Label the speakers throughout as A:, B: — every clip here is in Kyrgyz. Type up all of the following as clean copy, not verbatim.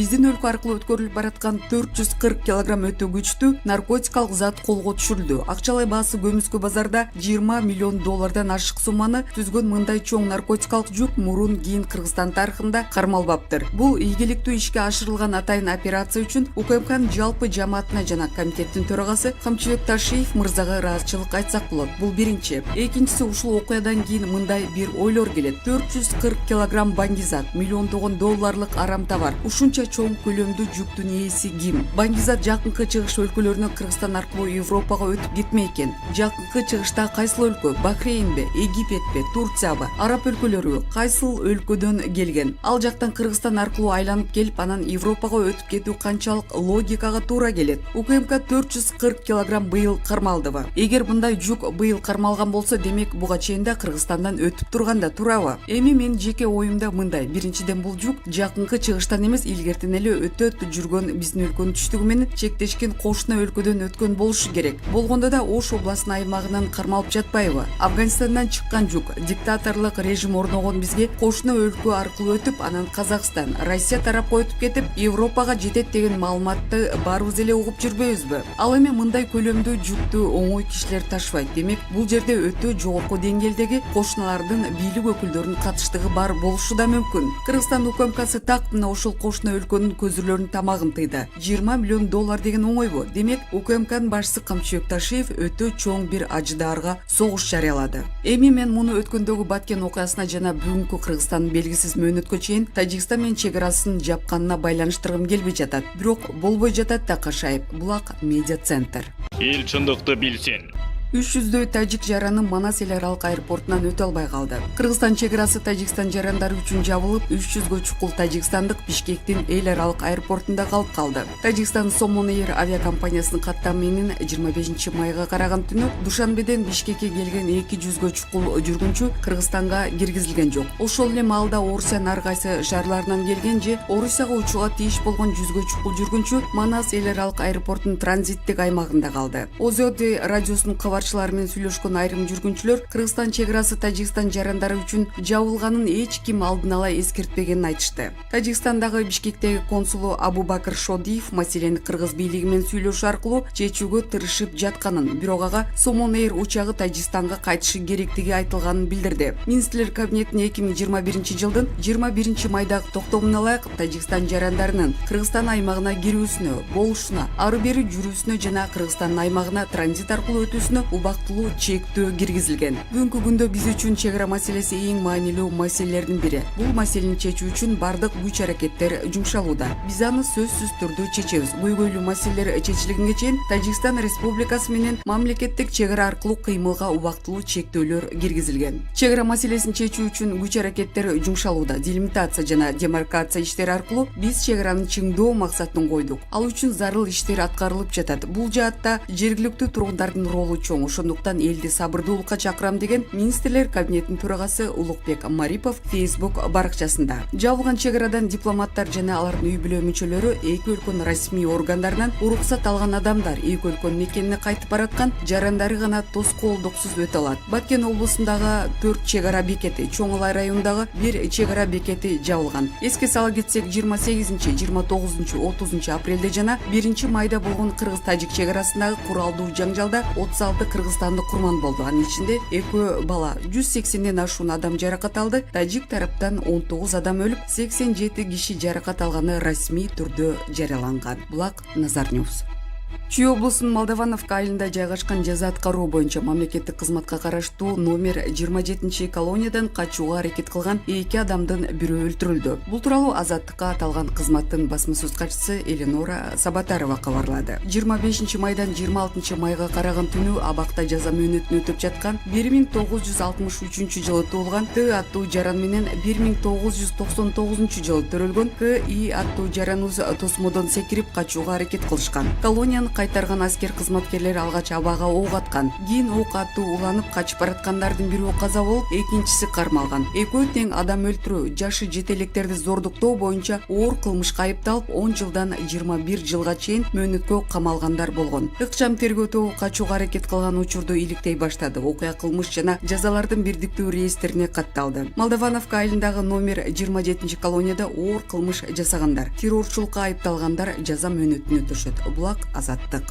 A: Биздин өлкө аркылуу өткөрүлүп бараткан 440 килограмм өтө күчтүү наркотикалык зат колго түшүрүлдү. Акчалай баасы көмүскө базарда 20 миллион доллардан ашык сумманы түзгөн мындай чоң наркотикалык жүк мурун кийин Кыргызстан тарыхында кармалбаптыр. Бул ийгиликтүү ишке ашырылган атайын операция үчүн УКМКнын жалпы жамаатына жана комитеттин төрагасы Камчыбек Ташиев мырзага ыраазычылык айтсак болот. Бул биринчи. Экинчиси, ушул окуядан кийин мындай бир ойлор келет. 440 килограмм баңгизат, миллиондогон долларлык арам товар. Ушунча чоң көлөмдүү жүктүн ээси ким? Баңгизат жакынкы чыгыш өлкөлөрүнө Кыргызстан аркылуу Европага өтүп кетмей экен. Жакынкы чыгышта кайсыл өлкө? Бахрейнби, Египетпи, Турциябы, Араб өлкөлөрү кайсыл өлкөдөн келген? Ал жактан Кыргызстан аркылуу айланып келип, анан Европага өтүп кетүү канчалык логикага туура келет? УКМК 440 килограмм быйыл кармалдыбы? Эгер мындай жүк быйыл кармалган болсо, демек буга чейин да Кыргызстандан өтүп турган да, туурабы? Эми менин жеке оюмда мындай. Биринчиден, бул жүк жакынкы чыгыштан эмес, илгертен эле өтөт жүргөн биздин өлкөнүн түштүгү менен чектешкен кошуна өлкөдөн өткөн болушу керек. Болгондо да Ош областынын аймагынан кармалып жатпайбы? Афганистандан чыккан жүк, диктаторлук режим орногон бизге кошуна өлкө аркылуу өтүп, анан Казакстан, Россия тарапка өтүп кетип, Европага жетет деген маалыматты баарыбыз эле угуп жүрбөйбүзбү? Ал эми мындай көлөмдүү жүктү оңой кишилер ташыбайт. Демек, бул жерде өтө жогорку деңгээлдеги кошуналардын бийлик өкүлдөрүнүн катыштыгы бар болушу да мүмкүн. Кыргызстан УКМКсы так мына ошол кошуна өлкөнүн көзүрлөрүнүн тамагын тыйды. 20 миллион доллар деген оңойбу? Демек, УКМКнын башчысы Камчыбек Ташиев өтө чоң бир ажыдаарга согуш жарыялады. Эми мен муну өткөндөгү Баткен окуясына жана бүгүнкү Кыргызстандын белгисиз мөөнөткө чейин Тажикстан менен чек арасын жапканына байланыштыргым келбей жатат. Бирок болбой жатат да Кашаев. Булак медиа центр.
B: Эл чындыкты билсин.
A: 300дөй тажик жараны Манас эл аралык аэропортунан өтө албай калды. Кыргызстан чек арасы Тажикстан жарандары үчүн жабылып, 300гө чукул тажикстандык Бишкектин эл аралык аэропортунда калып калды. Тажикстан Somon Air авиакомпаниясынын каттамы менен 25 майга караган түнү Душанбеден Бишкекке келген 200гө чукул жүргүнчү Кыргызстанга киргизилген жок. Ошол эле маалда Орусиянын ар кайсы шаарларынан келген же Орусияга учууга тийиш болгон 100гө чукул жүргүнчү Манас эл аралык аэропортунун транзиттик аймагында калды. ОЗОД радиосунун менен сүйлөшкөн айрым жүргүнчүлөр Кыргызстан чек арасы Тажикстан жарандары үчүн жабылганын эч ким алдын ала эскертпегенин айтышты. Тажикстандагы Бишкектеги консулу Абубакыр Шодиев маселени кыргыз бийлиги менен сүйлөшүү аркылуу чечүүгө тырышып жатканын, бирок ага Somon Air учагы Тажикстанга кайтышы керектиги айтылганын билдирди. Министрлер кабинетинин 2021 жылдын 21 майдагы токтомуна ылайык Тажикстан жарандарынын Кыргызстан аймагына кирүүсүнө, болушуна, ары бери жүрүүсүнө жана Кыргызстандын аймагына транзит аркылуу өтүүсүнө убактылуу чектөө киргизилген. Бүгүнкү күндө биз үчүн чек ара маселеси эң маанилүү маселелердин бири. Бул маселени чечүү үчүн бардык күч аракеттер жумшалууда. Биз аны сөзсүз түрдө чечебиз. Көйгөйлүү маселелер чечилгенге чейин Тажикстан Республикасы менен мамлекеттик чек ара аркылуу кыймылга убактылуу чектөөлөр киргизилген. Чек ара маселесин чечүү үчүн күч аракеттер жумшалууда. Делимитация жана демаркация иштери аркылуу биз чек араны чыңдоо максатын койдук. Ал үчүн зарыл иштер аткарылып жатат. Бул жаатта жергиликтүү тургундардын ролу чоң. Ошондуктан элди сабырдуулукка чакырам деген министрлер кабинетинин төрагасы Улукбек Марипов Facebook баракчасында. Жабылган чек арадан дипломаттар жана алардын үй бүлө мүчөлөрү, эки өлкөнүн расмий органдарынан уруксат алган адамдар, эки өлкөнүн мекенине кайтып бараткан жарандары гана тоскоолдуксуз өтө алат. Баткен облусундагы 4 чек ара бекети, Чоң Алай районундагы 1 чек ара бекети жабылган. Эске сала кетсек, 28, 29, 30 апрелде жана 1 майда болгон кыргыз-тажик чек арасындагы куралдуу жаңжалда 36 кыргызстандык курман болду. Анын ичинде 2 бала, 180ден ашуун адам жаракат алды. Тажик тараптан 19 адам өлүп, 87 киши жаракат алганы расмий түрдө жарыяланган. Булак Назар Ньюс. Чүй облусунун Молдавановка айылында жайгашкан жаза аткаруу боюнча мамлекеттик кызматка караштуу номер 27 колониядан качууга аракет кылган 2 адамдын бирөө өлтүрүлдү. Бул тууралуу Азаттыкка аталган кызматтын басма-сөз катчысы Эленора Сабатарова кабарлады. 25 майдан 26 майга караган түнү абакта жаза мөөнөтүн өтөп жаткан 1963 жылы туулган Т аттуу жаран менен 1999 жылы төрөлгөн К.И аттуу жаран тосмодон секирип качууга аракет кылышкан. Колониянын кайтарган аскер кызматкерлери алгач абага ок аткан. Кийин ок аттуу уланып качып бараткандардын бирөө каза болуп, экинчиси кармалган. Экөө тең адам өлтүрүү, жашы жете электерди зордуктоо боюнча оор кылмышка айыпталып 10 жылдан 21 жылга чейин мөөнөткө камалгандар болгон. Ыкчам тергөө тобу качууга аракет кылган учурду иликтей баштады. Окуя кылмыш жана жазалардын бирдиктүү реестрине катталды. Молдовановка айылындагы номер 27 колонияда оор кылмыш жасагандар, террорчулукка айыпталгандар жаза мөөнөтүн өтөшөт. Булак Азаттык.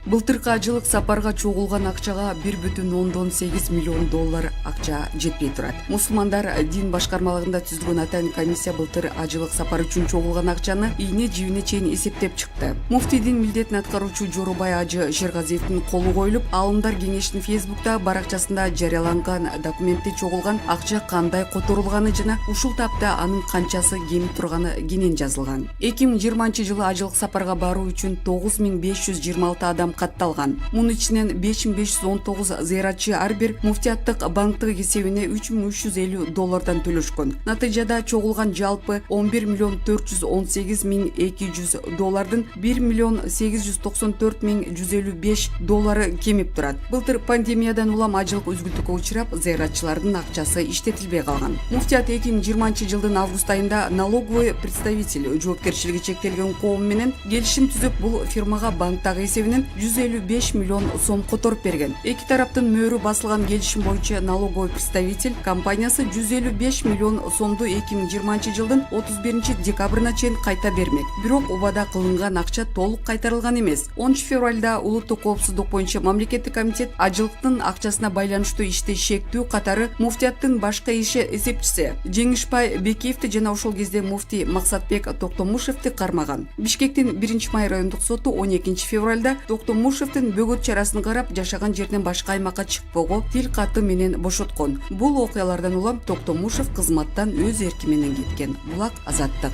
A: Былтыркы ажылык сапарга чогулган акчага 1,8 миллион доллар акча жетпей турат. Мусулмандар дин башкармалыгында түзүлгөн атайын комиссия былтыр ажылык сапар үчүн чогулган акчаны ийне жибине чейин эсептеп чыкты. Муфтийдин милдетин аткаруучу Жоробай Ажы Шергазиевдин колу коюлуп, алымдар кеңешинин Фейсбукта баракчасында жарыяланган документте чогулган акча кандай которулганы жана ушул тапта анын канчасы кемип турганы кенен жазылган. 2020-жылы ажылык сапарга баруу үчүн 9526 адам катталган. Мунун ичинен 5519 зыяратчы ар бир муфтияттык банктык эсебине 3350 доллардан төлөшкөн. Натыйжада чогулган жалпы 11,418,200 доллардын 1,894,155 доллары кемип турат. Былтыр пандемиядан улам ажылык үзгүлтүккө учурап, зыяратчылардын акчасы иштетилбей калган. Муфтият 2020-жылдын август айында налоговый представитель жоопкерчилиги чектелген коом менен келишим түзүп, бул фирмага банктагы эсебинен 155 миллион сом которуп берген. Эки тараптын мөөрү басылган келишим боюнча налоговый представитель компаниясы 155 миллион сомду 2020-жылдын 31 декабрына чейин кайта бермек. Бирок убада кылынган акча толук кайтарылган эмес. 10 февралда улуттук коопсуздук боюнча мамлекеттик комитет ажылыктын акчасына байланыштуу ишти шектүү катары муфтияттын башкы эсепчиси Жеңишбай Бекеевди жана ошол кезде муфтий Максатбек Токтомушевди кармаган. Бишкектин 1-Май райондук соту 12 февралда Токтомушевдин бөгөт чарасын карап, жашаган жерден башка аймакка чыкпоого тил каты менен бошоткон. Бул окуялардан улам Токтомушев кызматтан өз эрки менен кеткен. Булак Азаттык.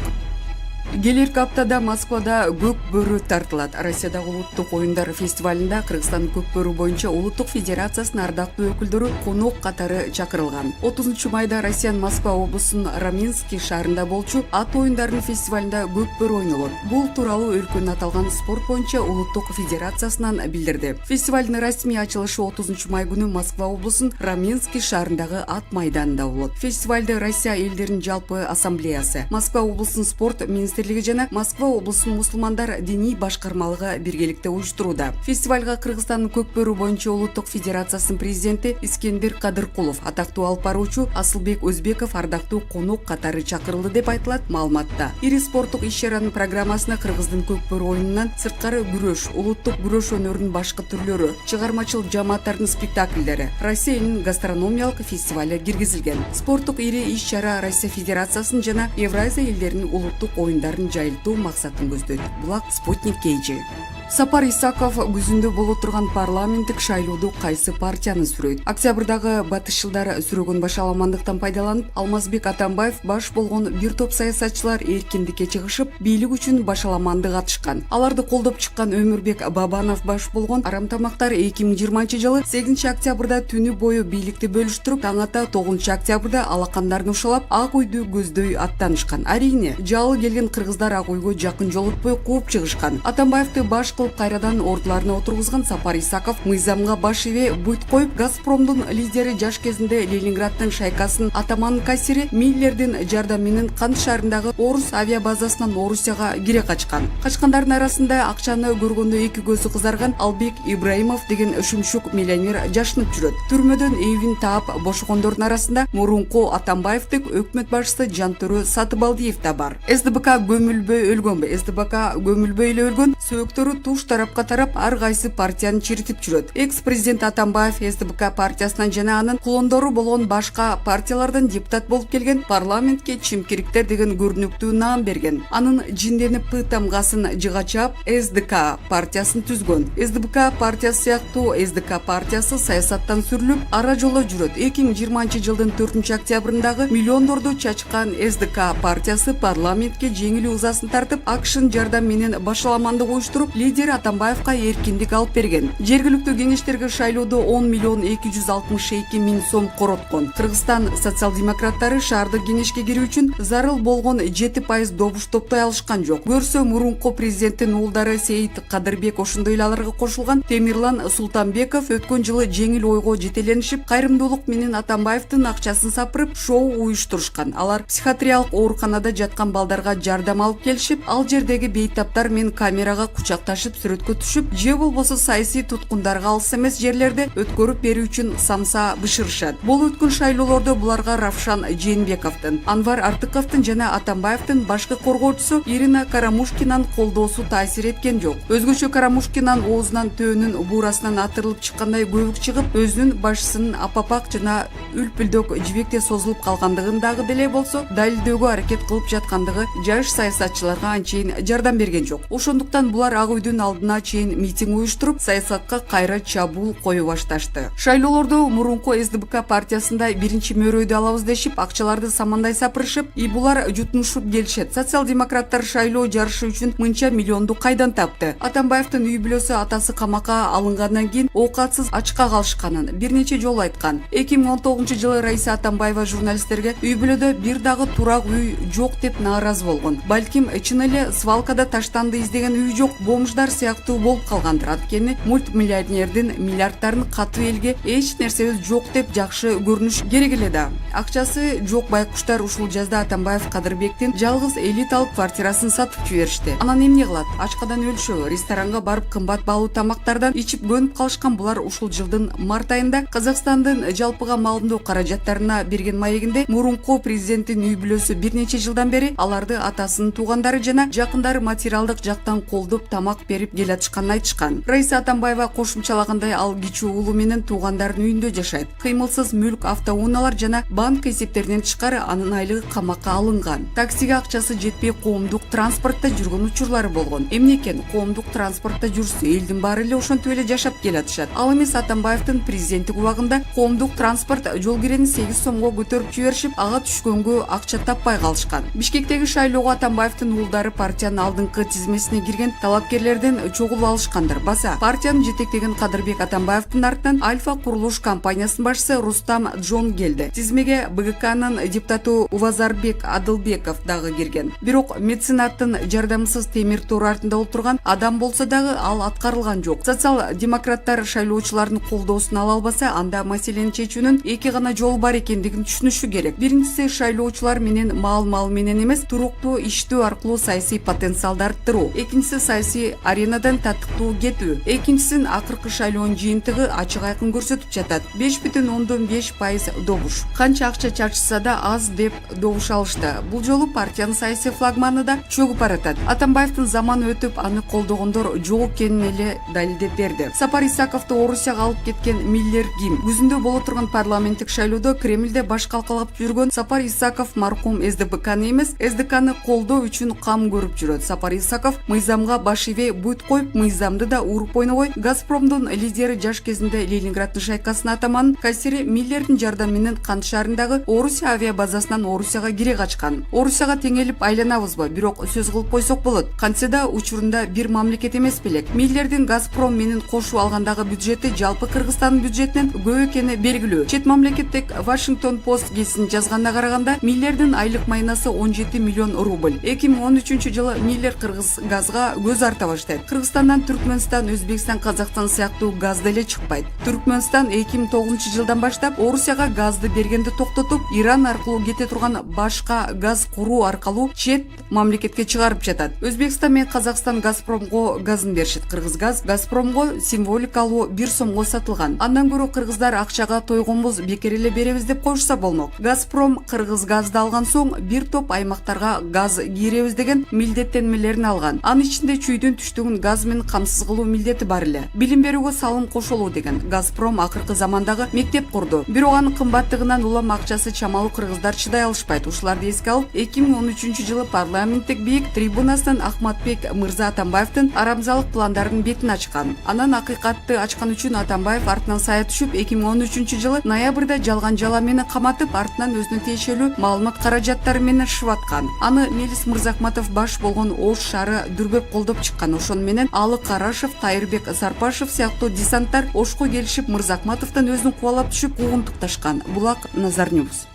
A: Келерки аптада Москвада көк бөрү тартылат. Россиядагы улуттук оюндар фестивалында Кыргызстандын көк бөрү боюнча улуттук федерациясынын ардактуу өкүлдөрү конок катары чакырылган. 30 майда Россиянын Москва облусунун Раменский шаарында болчу ат оюндарынын фестивалында көк бөрү ойнолот. Бул тууралуу өлкөнүн аталган спорт боюнча улуттук федерациясынан билдирди. Фестивалдын расмий ачылышы 30 май күнү Москва облусунун Раменский шаарындагы ат майданында болот. Фестивалды Россия элдеринин жалпы ассамблеясы, Москва облусунун спорт министрлиги жана Москва облусунун мусулмандар диний башкармалыгы биргеликте уюштурууда. Фестивалга Кыргызстандын көк бөрү боюнча улуттук федерациясынын президенти Искендер Кадыркулов, атактуу алып баруучу Асылбек Өзбеков ардактуу конок катары чакырылды деп айтылат маалыматта. Ири спорттук иш-чаранын программасына Кыргыздын көк бөрү оюнунан сырткары күрөш, улуттук күрөш өнөрүнүн башкы түрлөрү, чыгармачыл жааматтардын спектакльдери, Россия элинин гастрономиялык фестивали киргизилген. Спорттук ири иш-чара Россия Федерациясынын жана Евразия элдеринин улуттук оюндарын жайылтуу максатын көздөйт. Булак Спутник KG. Сапар Исаков күзүндө боло турган парламенттик шайлоодо кайсы партияны сүрөйт? Октябрдагы батышчылдар сүрөгөн башаламандыктан пайдаланып, Алмазбек Атамбаев баш болгон бир топ саясатчылар эркиндикке чыгышып, бийлик үчүн башаламандык атышкан. Аларды колдоп чыккан Өмүрбек Бабанов баш болгон арамтамактар 2020-жылы 8 октябрда түнү бою бийликти бөлүштүрүп, таң ата 9 октябрда алакандарын ушалап, ак үйдү көздөй аттанышкан. Арийне, жалы келген кыргыздар ак үйгө жакын жолутпой кууп чыгышкан. Атамбаевди баш кылып кайрадан ордуларына отургузган Сапар Исаков мыйзамга баш иве бут коюп, Газпромдун лидери жаш кезинде Ленинграддын шайкасынын атаман кассири Миллердин жардамы менен Кант шаарындагы Орус авиабазасынан Орусияга кире качкан. Качкандардын арасында акчаны көргөндө эки көзү кызарган Албек Ибраимов деген шүмшүк миллионер жашынып жүрөт. Түрмөдөн эбин таап бошогондордун арасында мурунку Атамбаевдик өкмөт башчысы Жантөрө Сатыбалдиев да бар. СДБК көмүлбөй өлгөнбү? СДБК көмүлбөй эле өлгөн, сөөктөрү туш тарапка тарап ар кайсы партияны чиритип жүрөт. Экс-президент Атамбаев СДБК партиясынан жана анын кулондору болгон башка партиялардан депутат болуп келген, парламентке чимкириктер деген көрүнүктүү наам берген. Анын жинденип тамгасын жыгачап СДК партиясын түзгөн. СДБК партиясы сыяктуу СДК партиясы саясаттан сүрүлүп, ара жоло жүрөт. 2020-жылдын 4 октябрындагы миллиондорду чачкан СДК партиясы парламентке жеңил узасын тартып, акшын жардам менен башаламандык уюштуруп, лидери Атамбаевка эркиндик алып берген. Жергиликтүү кеңештерге шайлоодо 10 миллион 262 миң сом короткон. Кыргызстан социал-демократтары шаардык кеңешке кирүү үчүн зарыл болгон 7% добуш топтой алышкан жок. Көрсө мурунку президенттин уулдары Сейит Кадырбек ошондой эле аларга кошулган. Темирлан Султанбеков өткөн жылы жеңил ойго жетеленишип, кайрымдуулук менен Атамбаевдин акчасын сапырып, шоу уюштурушкан. Алар психиатриялык ооруканада жаткан балдарга жардам алып келишип, ал жердеги бейтаптар менен камерага кучакташып сүрөткө түшүп, же болбосо саясий туткундарга алыс эмес жерлерде өткөрүп берүү үчүн самса бышырышат. Бул өткөн шайлоолордо буларга Равшан Жээнбековдун, Анвар Артыковдун жана Атамбаевдин башкы коргоочусу Ирина Карамушкинанын колдоосу таасир эткен жок. Өзгөчө Карамушкинан оозунан төөнүн буурасынан атырылып чыккандай көбүк чыгып, өзүнүн башысынын апапак жана үлпүлдөк жибекте созулуп калгандыгын дагы деле болсо далилдөөгө аракет кылып жаткандыгы жаш саясатчыларга анчейин жардам берген жок. Ошондуктан булар Ак үйдүн алдына чейин митинг уюштуруп, саясатка кайра чабуул кое башташты. Шайлоолордо мурунку СДБК партиясында биринчи мөрөйдү алабыз дешип, акчаларды самандай сапырышып, булар жутмушуп келишет. Социал-демократтар шайлоо жарышы үчүн мынча миллионду кайдан тапты? Атамбаевдин үй бүлөсү атасы камакка алынгандан кийин оокатсыз ачка калышканын бир нече жолу айткан. 2019-жылы Раиса Атамбаева журналисттерге үй бүлөдө бир дагы турак үй жок деп нааразы болгон. Балким чын эле свалкада таштанды издеген үй жок, бомждар сыяктуу болуп калгандыр. Анткени мультмиллионердин миллиардтарын катуу элге эч нерсебиз жок деп жакшы көрүнүш керек эле да. Акчасы жок байкуштар ушул жазда Атамбаев Кадырбектин жалгыз элиталык квартирасын сатып жиберишти. Анан эмне кылат? Ачкадан өлүшөбү. Ресторанга барып кымбат баалуу тамактардан ичип көнүп калышкан булар ушул жылдын март айында Казакстандын жалпыга малымдоо каражаттарына берген маегинде мурунку президенттин үй бүлөсү бир нече жылдан бери аларды атасынын туугандары жана жакындары материалдык жактан колдоп тамак берип келатышканын айтышкан. Раиса Атамбаева кошумчалагандай, ал кичүү уулу менен туугандарынын үйүндө жашайт. Кыймылсыз мүлк, автоунaalар жана банк эсептеринен тышкары анын айлыгы камакка алынган. Таксиге акчасы жетпей коомдук транспортто жүргөн учурлары болгон. Эмне экен, коомдук транспортто жүрсө элдин баары эле ошентип эле жашап келатышат. Ал эмес Атамбаевдин президенттик убагында коомдук транспорт жол кирени 8 сомго көтөрүп жиберишип, ага түшкөнгө акча таппай калышкан. Бишкектеги шайлоого Атамбаевдин уулдары партиянын алдыңкы тизмесине кирген талапкерлерден чогулуп алышкандыр. Баса партияны жетектеген Кадырбек Атамбаевдин артынан Альфа курулуш компаниясынын башчысы Рустам Джон келди. Тизмеге БГКнын депутату Увазарбек Адылбеков дагы кирген. Бирок меценаттын жардамсыз темир тор артында отурган адам болсо дагы ал аткарылган жок. Социал-демократтар шайлоочулардын колдоосун ала албаса, анда маселени чечүүнүн эки гана жолу бар экендигин түшүнүшү керек. Биринчиси, шайлоочулар менен мал менен эмес, туруктуу иштөө аркылуу саясий потенциалды арттыруу. Экинчиси, саясий аренадан татыктуу кетүү. Экинчисин акыркы шайлоонун жыйынтыгы ачык айкын көрсөтүп жатат. 5,5% добуш. Канча акча чачышса да аз деп добуш алышты. Бул жолу партиянын саясий флагманы да чөгүп баратат. Атамбаевдин заманы өтүп, аны колдогондор жок экенин эле далилдеп берди. Сапар Исаковду Орусияга алып кеткен Миллер ким? Күзүндө боло турган парламенттик шайлоодо Кремлде баш калкалап жүргөн Сапар Исаков маркум СДБКны эмес, СДКны колдоо үчүн кам көрүп жүрөт. Сапар Исаков мыйзамга баш ийбей бут коюп, мыйзамды да уруп ойнобой, Газпромдун лидери жаш кезинде Ленинграддын шайкасынын атаманын кассири Миллердин жардамы менен Кант шаарындагы Орусия авиа базасынан Орусияга кире качкан. Орусияга теңелип айланабызбы? Бирок сөз кылып койсок болот. Кантсе да учурунда бир мамлекет эмес белек. Миллердин Газпром менен кошуп алгандагы бюджети жалпы Кыргызстандын бюджетинен көп экени белгилүү. Чет мамлекеттик Washington Post гезитине жазганына караганда, Миллердин айлык майнасы 17 миллион рубль. 2013-жылы Миллер Кыргыз газга көз арта баштайт. Кыргызстандан Түркмөнстан, Өзбекстан, Казакстан сыяктуу газ деле чыкпайт. Түркмөнстан 2009-жылдан баштап Орусияга газды бергенди токтотуп, Иран аркылуу кете турган башка газ куруу аркылуу чет мамлекетке чыгарып жатат. Өзбекстан менен Казакстан Газпромго газын беришет. Кыргыз газ Газпромго символикалуу 1 сомго сатылган. Андан көрө кыргыздар акчага тойгонбуз, бекер эле беребиз деп коюшса болмок. Газпром Кыргыз газды алган соң бир топ аймактарга газ киребиз деген милдеттенмелерин алган. Анын ичинде чүйдүн түштүгүн газ менен камсыз кылуу милдети бар эле. Билим берүүгө салым кошулуу деген. Газпром акыркы замандагы мектеп курду. Бирок анын кымбаттыгынан улам акчасы чамалуу кыргыздар чыдай алышпайт. Ушуларды эске алып, 2013-жылы парламенттик бийик трибунасынан Ахматбек мырза Атамбаевдин арамзалык пландарын бетин ачкан. Анан акыйкатты ачкан үчүн Атамбаев артынан сая түшүп, 2013-жылы ноябрда жалган жала менен каматып, артынан өзүнүн тиешелүү маалымат каражаттары менен шываткан. Аны Мелис Мырзахматов баш болгон Ош шаары дүрбөп колдоп чыккан. ошону менен Алы Карашев, Тайырбек Сарпашев сыяктуу десанттар Ошко келишип Мырзахматовдон өзүн кубалап түшүп куугунтукташкан. Булак Назар Ньюс.